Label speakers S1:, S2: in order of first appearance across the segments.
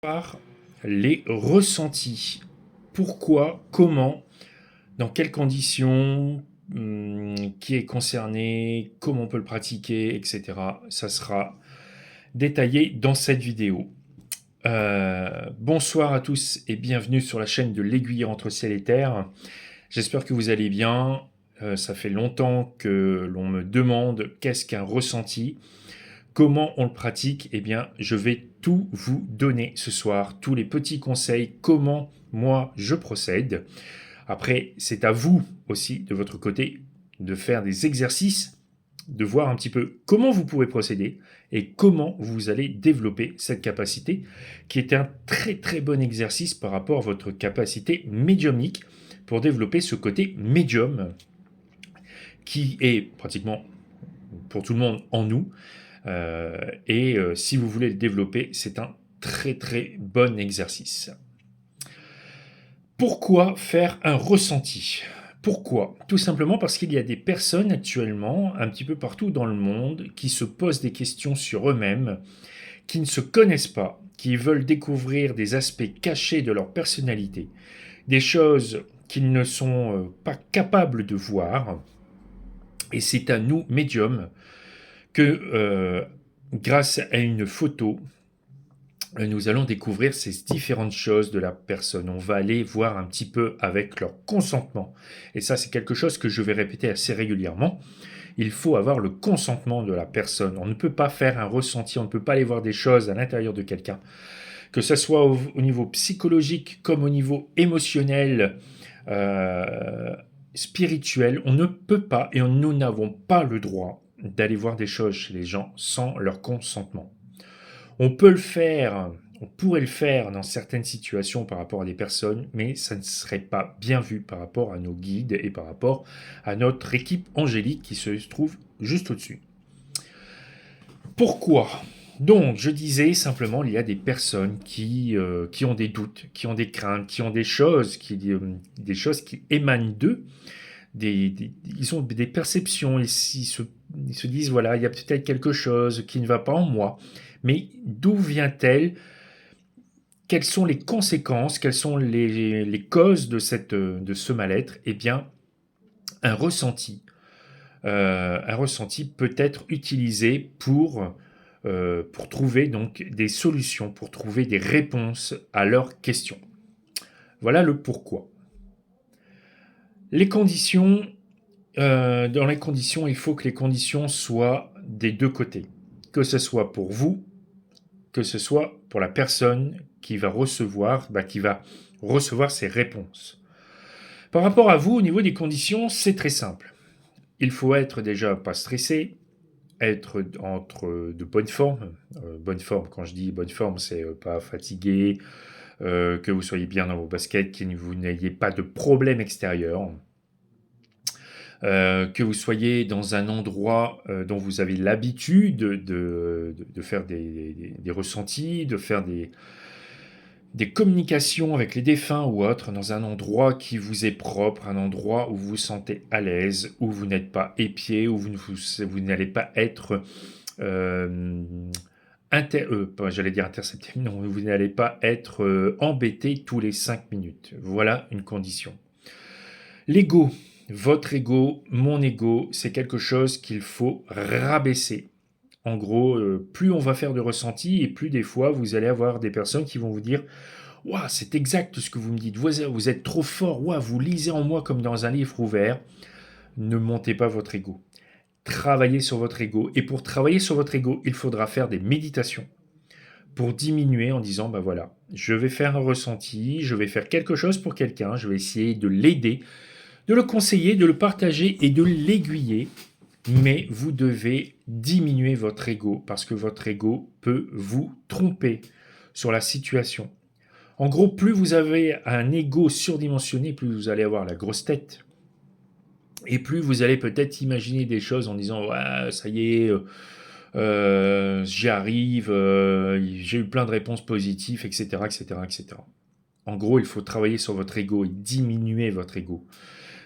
S1: Par les ressentis. Pourquoi, comment, dans quelles conditions, qui est concerné, comment on peut le pratiquer, etc. Ça sera détaillé dans cette vidéo. Bonsoir à tous et bienvenue sur la chaîne de l'Aiguilleur entre ciel et terre. J'espère que vous allez bien. Ça fait longtemps que l'on me demande qu'est-ce qu'un ressenti. Comment on le pratique? Eh bien, je vais tout vous donner ce soir, tous les petits conseils, comment moi je procède. Après, c'est à vous aussi, de votre côté, de faire des exercices, de voir un petit peu comment vous pouvez procéder et comment vous allez développer cette capacité, qui est un très très bon exercice par rapport à votre capacité médiumnique pour développer ce côté médium qui est pratiquement pour tout le monde en nous. Si vous voulez le développer, c'est un très très bon exercice. Pourquoi faire un ressenti? Pourquoi? Tout simplement parce qu'il y a des personnes actuellement, un petit peu partout dans le monde, qui se posent des questions sur eux-mêmes, qui ne se connaissent pas, qui veulent découvrir des aspects cachés de leur personnalité, des choses qu'ils ne sont pas capables de voir. Et c'est à nous, médiums, que grâce à une photo, nous allons découvrir ces différentes choses de la personne. On va aller voir un petit peu avec leur consentement. Et ça, c'est quelque chose que je vais répéter assez régulièrement. Il faut avoir le consentement de la personne. On ne peut pas faire un ressenti, on ne peut pas aller voir des choses à l'intérieur de quelqu'un. Que ce soit au niveau psychologique comme au niveau émotionnel, spirituel, on ne peut pas et nous n'avons pas le droit d'aller voir des choses chez les gens sans leur consentement. On peut le faire, on pourrait le faire dans certaines situations par rapport à des personnes, mais ça ne serait pas bien vu par rapport à nos guides et par rapport à notre équipe angélique qui se trouve juste au-dessus. Pourquoi? Donc, je disais simplement, il y a des personnes qui ont des doutes, qui ont des craintes, qui ont des choses qui émanent d'eux. Ils ont des perceptions, ils se disent, voilà, il y a peut-être quelque chose qui ne va pas en moi. Mais d'où vient-elle? Quelles sont les conséquences? Quelles sont les causes de ce mal-être? Eh bien, un ressenti. Un ressenti peut être utilisé pour trouver donc des solutions, pour trouver des réponses à leurs questions. Voilà le pourquoi. Les conditions, dans les conditions, il faut que les conditions soient des deux côtés. Que ce soit pour vous, que ce soit pour la personne qui va recevoir ces réponses. Par rapport à vous, au niveau des conditions, c'est très simple. Il faut être déjà pas stressé, être entre de bonne forme. Bonne forme, quand je dis bonne forme, c'est pas fatigué, que vous soyez bien dans vos baskets, que vous n'ayez pas de problème extérieur. Que vous soyez dans un endroit dont vous avez l'habitude de faire des ressentis, de faire des communications avec les défunts ou autres, dans un endroit qui vous est propre, un endroit où vous vous sentez à l'aise, où vous n'êtes pas épié, où vous n'allez pas être j'allais dire intercepté, non, vous n'allez pas être embêté tous les 5 minutes. Voilà une condition. L'ego, votre ego, mon ego, c'est quelque chose qu'il faut rabaisser. En gros, plus on va faire de ressentis et plus des fois vous allez avoir des personnes qui vont vous dire « Ouah, c'est exact ce que vous me dites, vous êtes trop fort, ouah, vous lisez en moi comme dans un livre ouvert. » Ne montez pas votre ego. Travaillez sur votre ego. Et pour travailler sur votre ego, il faudra faire des méditations pour diminuer en disant « Ben voilà, je vais faire un ressenti, je vais faire quelque chose pour quelqu'un, je vais essayer de l'aider, de le conseiller, de le partager et de l'aiguiller. » Mais vous devez diminuer votre ego parce que votre ego peut vous tromper sur la situation. En gros, plus vous avez un ego surdimensionné, plus vous allez avoir la grosse tête. Et plus vous allez peut-être imaginer des choses en disant ouais, ça y est, j'y arrive, j'ai eu plein de réponses positives, etc., etc., etc. En gros, il faut travailler sur votre ego et diminuer votre ego.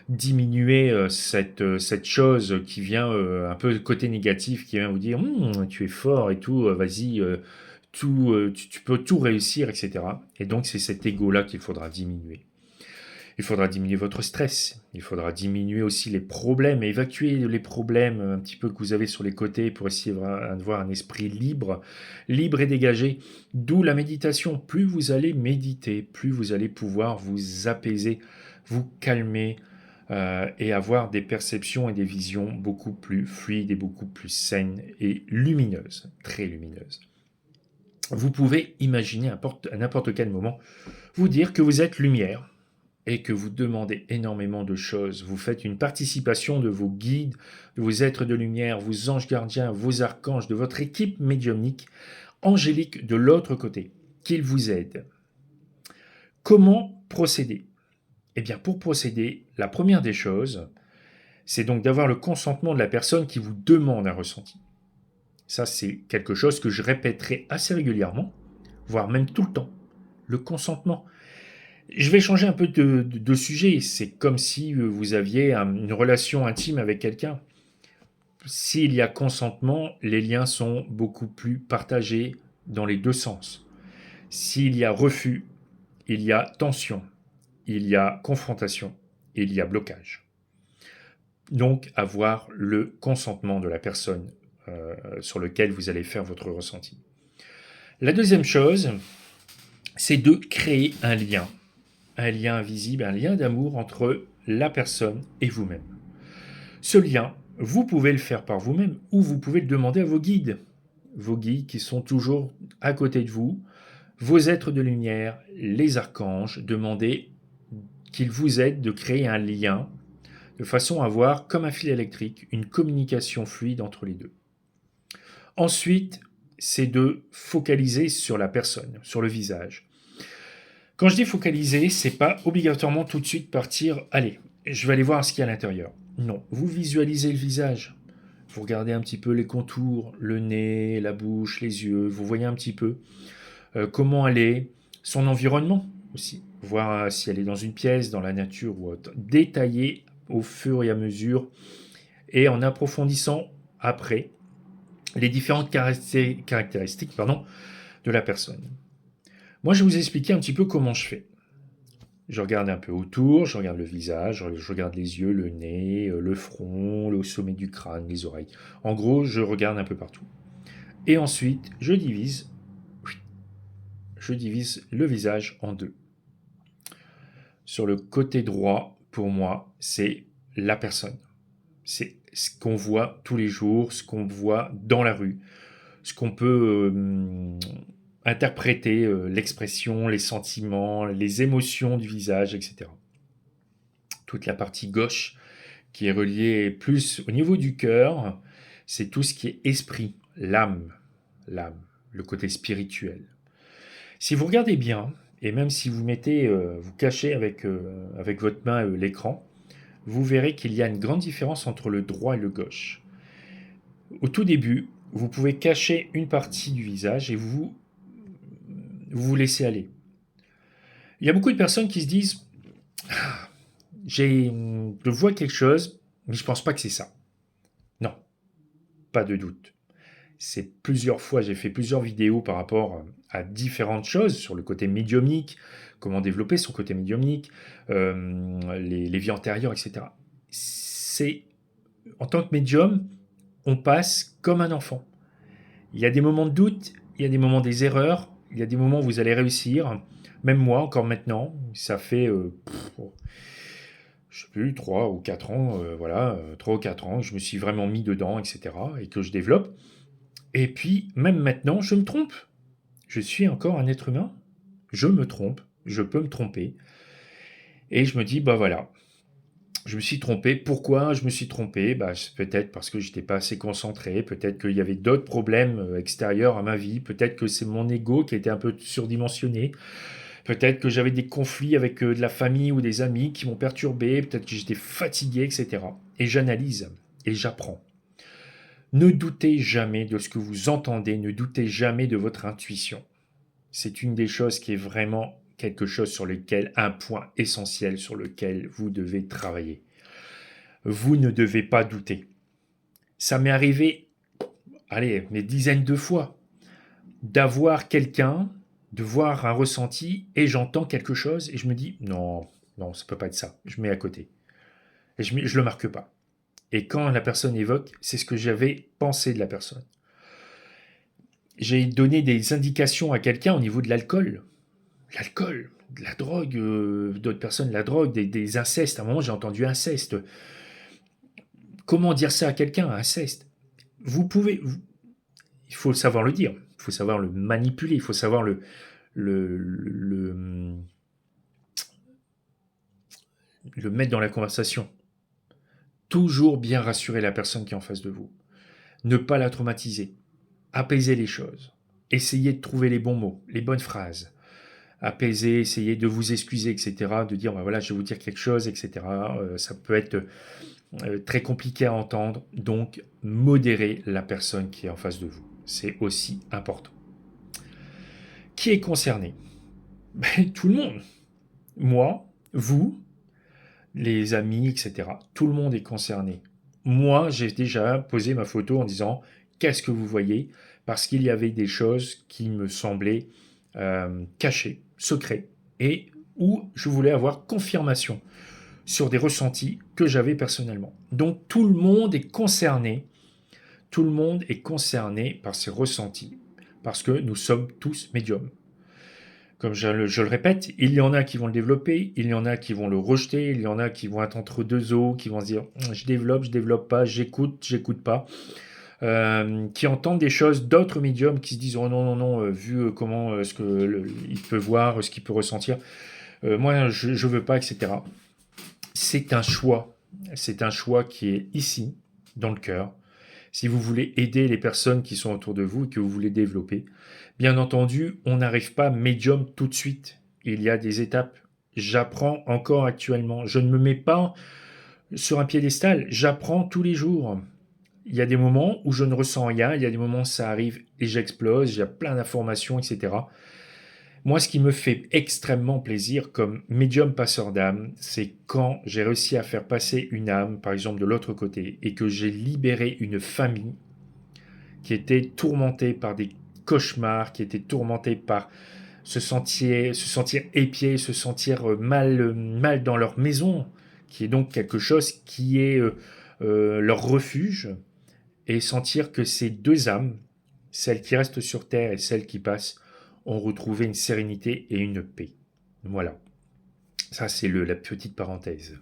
S1: Diminuer cette chose qui vient un peu côté négatif, qui vient vous dire tu es fort et tout, vas-y, tu peux tout réussir, etc. Et donc, c'est cet ego-là qu'il faudra diminuer. Il faudra diminuer votre stress, il faudra diminuer aussi les problèmes, évacuer les problèmes un petit peu que vous avez sur les côtés pour essayer d'avoir un esprit libre, libre et dégagé. D'où la méditation. Plus vous allez méditer, plus vous allez pouvoir vous apaiser, vous calmer et avoir des perceptions et des visions beaucoup plus fluides et beaucoup plus saines et lumineuses, très lumineuses. Vous pouvez imaginer à n'importe quel moment vous dire que vous êtes lumière, et que vous demandez énormément de choses, vous faites une participation de vos guides, de vos êtres de lumière, vos anges gardiens, vos archanges, de votre équipe médiumnique, angélique de l'autre côté, qu'ils vous aident. Comment procéder? Eh bien, pour procéder, la première des choses, c'est donc d'avoir le consentement de la personne qui vous demande un ressenti. Ça, c'est quelque chose que je répéterai assez régulièrement, voire même tout le temps. Le consentement. Je vais changer un peu de sujet. C'est comme si vous aviez une relation intime avec quelqu'un. S'il y a consentement, les liens sont beaucoup plus partagés dans les deux sens. S'il y a refus, il y a tension, il y a confrontation, il y a blocage. Donc, avoir le consentement de la personne sur lequel vous allez faire votre ressenti. La deuxième chose, c'est de créer un lien invisible, un lien d'amour entre la personne et vous-même. Ce lien, vous pouvez le faire par vous-même ou vous pouvez le demander à vos guides qui sont toujours à côté de vous, vos êtres de lumière, les archanges, demandez qu'ils vous aident de créer un lien de façon à avoir, comme un fil électrique, une communication fluide entre les deux. Ensuite, c'est de focaliser sur la personne, sur le visage. Quand je dis focaliser, c'est pas obligatoirement tout de suite partir, allez, je vais aller voir ce qu'il y a à l'intérieur. Non, vous visualisez le visage. Vous regardez un petit peu les contours, le nez, la bouche, les yeux, vous voyez un petit peu comment elle est, son environnement aussi, voir si elle est dans une pièce, dans la nature ou autre. Détailler au fur et à mesure et en approfondissant après les différentes caractéristiques de la personne. Moi, je vais vous expliquer un petit peu comment je fais. Je regarde un peu autour, je regarde le visage, je regarde les yeux, le nez, le front, le sommet du crâne, les oreilles. En gros, je regarde un peu partout. Et ensuite, je divise le visage en deux. Sur le côté droit, pour moi, c'est la personne. C'est ce qu'on voit tous les jours, ce qu'on voit dans la rue, ce qu'on peut interpréter, l'expression, les sentiments, les émotions du visage, etc. Toute la partie gauche qui est reliée plus au niveau du cœur, c'est tout ce qui est esprit, l'âme, le côté spirituel. Si vous regardez bien, et même si vous vous cachez avec votre main l'écran, vous verrez qu'il y a une grande différence entre le droit et le gauche. Au tout début, vous pouvez cacher une partie du visage et vous laissez aller. Il y a beaucoup de personnes qui se disent ah, je vois quelque chose, mais je ne pense pas que c'est ça. Non, pas de doute. C'est plusieurs fois, j'ai fait plusieurs vidéos par rapport à différentes choses sur le côté médiumnique, comment développer son côté médiumnique, les vies antérieures, etc. En tant que médium, on passe comme un enfant. Il y a des moments de doute, il y a des moments des erreurs, il y a des moments où vous allez réussir. Même moi, encore maintenant, ça fait, je sais plus, 3 ou 4 ans, 3 ou 4 ans, que je me suis vraiment mis dedans, etc. et que je développe. Et puis, même maintenant, je me trompe. Je suis encore un être humain. Je me trompe. Je peux me tromper. Et je me dis, bah voilà, je me suis trompé. Pourquoi je me suis trompé? Peut-être parce que je n'étais pas assez concentré. Peut-être qu'il y avait d'autres problèmes extérieurs à ma vie. Peut-être que c'est mon ego qui était un peu surdimensionné. Peut-être que j'avais des conflits avec de la famille ou des amis qui m'ont perturbé. Peut-être que j'étais fatigué, etc. Et j'analyse et j'apprends. Ne doutez jamais de ce que vous entendez, ne doutez jamais de votre intuition. C'est une des choses qui est vraiment quelque chose sur lequel, un point essentiel sur lequel vous devez travailler. Vous ne devez pas douter. Ça m'est arrivé, allez, des dizaines de fois. d'avoir quelqu'un, de voir un ressenti, et j'entends quelque chose, et je me dis, non, non, ça peut pas être ça. Je mets à côté. Et je le marque pas. Et quand la personne évoque, c'est ce que j'avais pensé de la personne. J'ai donné des indications à quelqu'un au niveau de l'alcool. L'alcool, de la drogue, d'autres personnes, la drogue, des incestes. À un moment, j'ai entendu inceste. Comment dire ça à quelqu'un, inceste? Vous pouvez, il faut savoir le dire, il faut savoir le manipuler, il faut savoir le, le mettre dans la conversation. Toujours bien rassurer la personne qui est en face de vous. Ne pas la traumatiser. Apaiser les choses. Essayez de trouver les bons mots, les bonnes phrases. Apaiser, essayer de vous excuser, etc. De dire, ben voilà, je vais vous dire quelque chose, etc. Ça peut être très compliqué à entendre. Donc, modérez la personne qui est en face de vous. C'est aussi important. Qui est concerné? Ben, tout le monde. Moi, vous, les amis, etc. Tout le monde est concerné. Moi, j'ai déjà posé ma photo en disant qu'est-ce que vous voyez, parce qu'il y avait des choses qui me semblaient cachées, secrètes, et où je voulais avoir confirmation sur des ressentis que j'avais personnellement. Donc tout le monde est concerné, tout le monde est concerné par ces ressentis, parce que nous sommes tous médiums. Comme je le répète, il y en a qui vont le développer, il y en a qui vont le rejeter, il y en a qui vont être entre deux eaux, qui vont se dire je développe pas, j'écoute pas, qui entendent des choses d'autres médiums qui se disent oh non, non, non, vu comment ce il peut voir, ce qu'il peut ressentir, moi je veux pas, etc. C'est un choix qui est ici, dans le cœur. Si vous voulez aider les personnes qui sont autour de vous et que vous voulez développer, bien entendu, on n'arrive pas médium tout de suite. Il y a des étapes. J'apprends encore actuellement. Je ne me mets pas sur un piédestal. J'apprends tous les jours. Il y a des moments où je ne ressens rien. Il y a des moments où ça arrive et j'explose. Il y a plein d'informations, etc. Moi, ce qui me fait extrêmement plaisir comme médium passeur d'âme, c'est quand j'ai réussi à faire passer une âme, par exemple de l'autre côté, et que j'ai libéré une famille qui était tourmentée par des cauchemars, qui était tourmentée par se sentir épié, se sentir mal dans leur maison, qui est donc quelque chose qui est leur refuge, et sentir que ces deux âmes, celle qui reste sur terre et celle qui passe, ont retrouvé une sérénité et une paix. Voilà. Ça, c'est la petite parenthèse.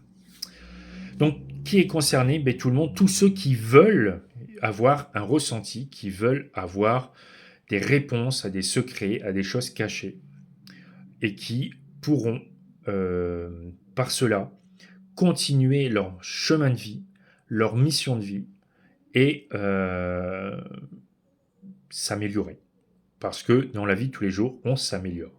S1: Donc, qui est concerné? Ben, tout le monde, tous ceux qui veulent avoir un ressenti, qui veulent avoir des réponses à des secrets, à des choses cachées, et qui pourront, par cela, continuer leur chemin de vie, leur mission de vie, et s'améliorer. Parce que dans la vie de tous les jours, on s'améliore.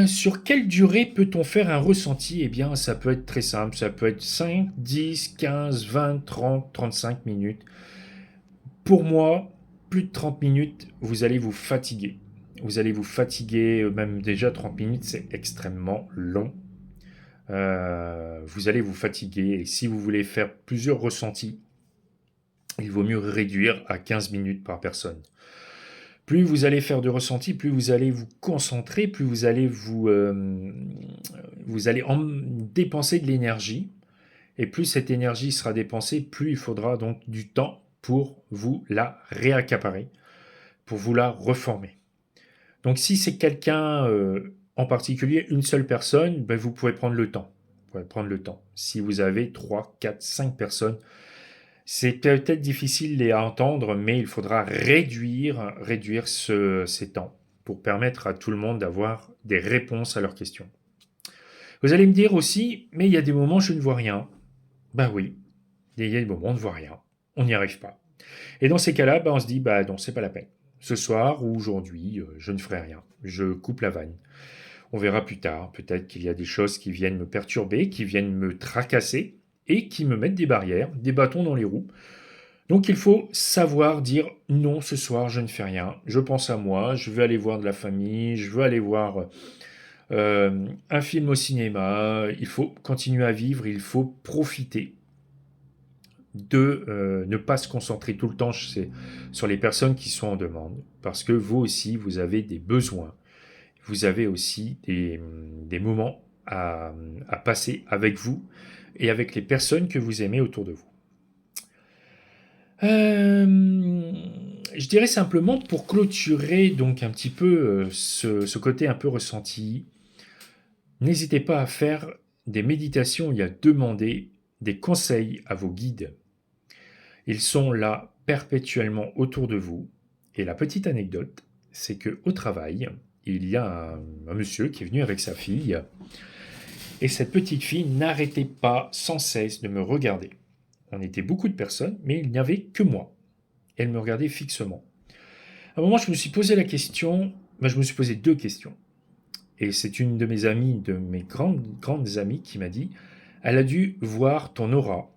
S1: Sur quelle durée peut-on faire un ressenti? Eh bien, ça peut être très simple. Ça peut être 5, 10, 15, 20, 30, 35 minutes. Pour moi, plus de 30 minutes, vous allez vous fatiguer. Vous allez vous fatiguer, même déjà 30 minutes, c'est extrêmement long. Vous allez vous fatiguer. Et si vous voulez faire plusieurs ressentis, il vaut mieux réduire à 15 minutes par personne. Plus vous allez faire de ressentis, plus vous allez vous concentrer, plus vous allez vous allez dépenser de l'énergie, et plus cette énergie sera dépensée, plus il faudra donc du temps pour vous la réaccaparer, pour vous la reformer. Donc si c'est quelqu'un en particulier, une seule personne, ben vous pouvez prendre le temps. Vous pouvez prendre le temps. Si vous avez 3, 4, 5 personnes, c'est peut-être difficile à entendre, mais il faudra réduire ces temps pour permettre à tout le monde d'avoir des réponses à leurs questions. Vous allez me dire aussi, mais il y a des moments où je ne vois rien. Ben oui, il y a des moments où on ne voit rien. On n'y arrive pas. Et dans ces cas-là, ben on se dit, bah non, c'est pas la peine. Ce soir ou aujourd'hui, je ne ferai rien. Je coupe la vanne. On verra plus tard. Peut-être qu'il y a des choses qui viennent me perturber, qui viennent me tracasser et qui me mettent des barrières, des bâtons dans les roues. Donc il faut savoir dire non, ce soir je ne fais rien, je pense à moi, je veux aller voir de la famille, je veux aller voir un film au cinéma, il faut continuer à vivre, il faut profiter. de ne pas se concentrer tout le temps sur les personnes qui sont en demande, parce que vous aussi, vous avez des besoins, vous avez aussi des moments à passer avec vous et avec les personnes que vous aimez autour de vous. Je dirais simplement pour clôturer donc un petit peu ce côté un peu ressenti, n'hésitez pas à faire des méditations et à demander des conseils à vos guides. Ils sont là perpétuellement autour de vous. Et la petite anecdote, c'est qu'au travail, il y a un monsieur qui est venu avec sa fille. Et cette petite fille n'arrêtait pas sans cesse de me regarder. On était beaucoup de personnes, mais il n'y avait que moi. Elle me regardait fixement. À un moment, je me suis posé la question, je me suis posé deux questions. Et c'est une de mes amies, de mes grandes amies, qui m'a dit, elle a dû voir ton aura.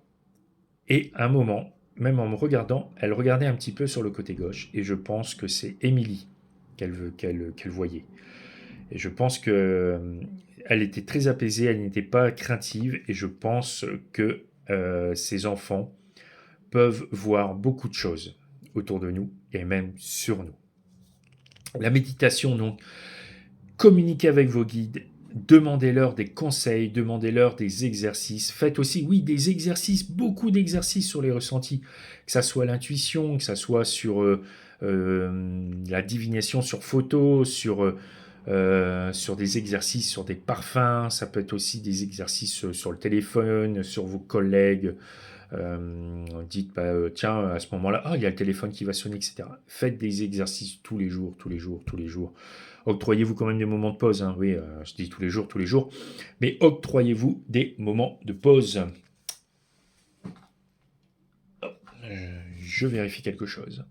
S1: Et à un moment, même en me regardant, elle regardait un petit peu sur le côté gauche. Et je pense que c'est Émilie qu'elle voyait. Et je pense qu'elle était très apaisée, elle n'était pas craintive. Et je pense que ces enfants peuvent voir beaucoup de choses autour de nous et même sur nous. La méditation, donc, communiquez avec vos guides, demandez-leur des conseils, demandez-leur des exercices. Faites aussi, oui, des exercices, beaucoup d'exercices sur les ressentis, que ça soit l'intuition, que ça soit sur la divination sur photo, sur des exercices sur des parfums, ça peut être aussi des exercices sur le téléphone, sur vos collègues. Dites, tiens, à ce moment-là, il y a le téléphone qui va sonner, etc. Faites des exercices tous les jours, tous les jours, tous les jours. Octroyez-vous quand même des moments de pause. Hein. Oui, je dis tous les jours. Mais octroyez-vous des moments de pause. Je vérifie quelque chose.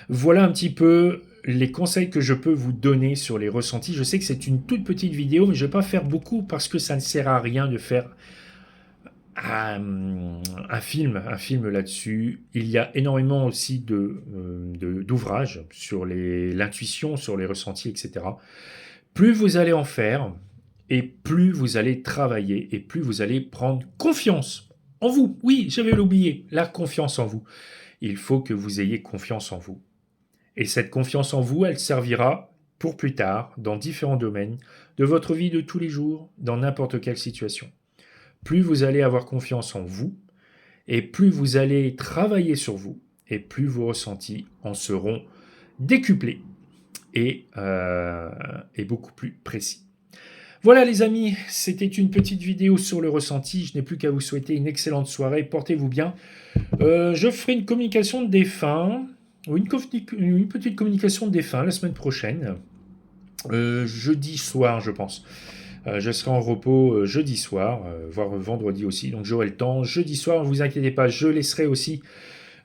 S1: Voilà un petit peu les conseils que je peux vous donner sur les ressentis. Je sais que c'est une toute petite vidéo, mais je ne vais pas faire beaucoup parce que ça ne sert à rien de faire un film là-dessus. Il y a énormément aussi d'ouvrages sur l'intuition, sur les ressentis, etc. Plus vous allez en faire, et plus vous allez travailler, et plus vous allez prendre confiance en vous. Oui, j'avais l'oublié, la confiance en vous. Il faut que vous ayez confiance en vous. Et cette confiance en vous, elle servira pour plus tard, dans différents domaines de votre vie de tous les jours, dans n'importe quelle situation. Plus vous allez avoir confiance en vous, et plus vous allez travailler sur vous, et plus vos ressentis en seront décuplés et beaucoup plus précis. Voilà les amis, c'était une petite vidéo sur le ressenti. Je n'ai plus qu'à vous souhaiter une excellente soirée. Portez-vous bien. Je ferai une communication de défunt, ou une petite communication de défunt la semaine prochaine. Jeudi soir, je pense. Je serai en repos jeudi soir, voire vendredi aussi, donc j'aurai le temps. Jeudi soir, ne vous inquiétez pas, je laisserai aussi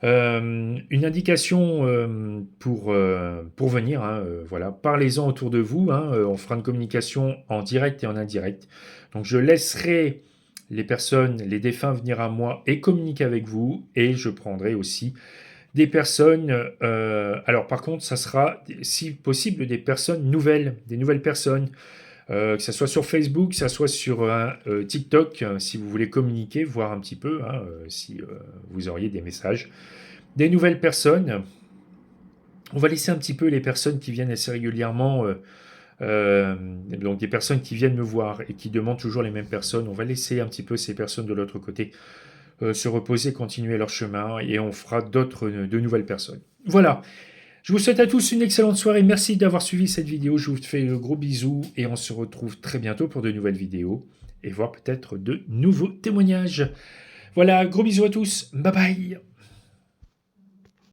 S1: une indication pour venir. Voilà. Parlez-en autour de vous. On fera une communication en direct et en indirect. Donc je laisserai les personnes, les défunts venir à moi et communiquer avec vous. Et je prendrai aussi des personnes. Alors par contre, ça sera, si possible, des personnes nouvelles, des nouvelles personnes. Que ce soit sur Facebook, que ce soit sur TikTok, si vous voulez communiquer, voir un petit peu si vous auriez des messages. Des nouvelles personnes. On va laisser un petit peu les personnes qui viennent assez régulièrement, donc des personnes qui viennent me voir et qui demandent toujours les mêmes personnes. On va laisser un petit peu ces personnes de l'autre côté se reposer, continuer leur chemin et on fera de nouvelles personnes. Voilà. Je vous souhaite à tous une excellente soirée. Merci d'avoir suivi cette vidéo. Je vous fais de gros bisous et on se retrouve très bientôt pour de nouvelles vidéos et voir peut-être de nouveaux témoignages. Voilà, gros bisous à tous. Bye bye.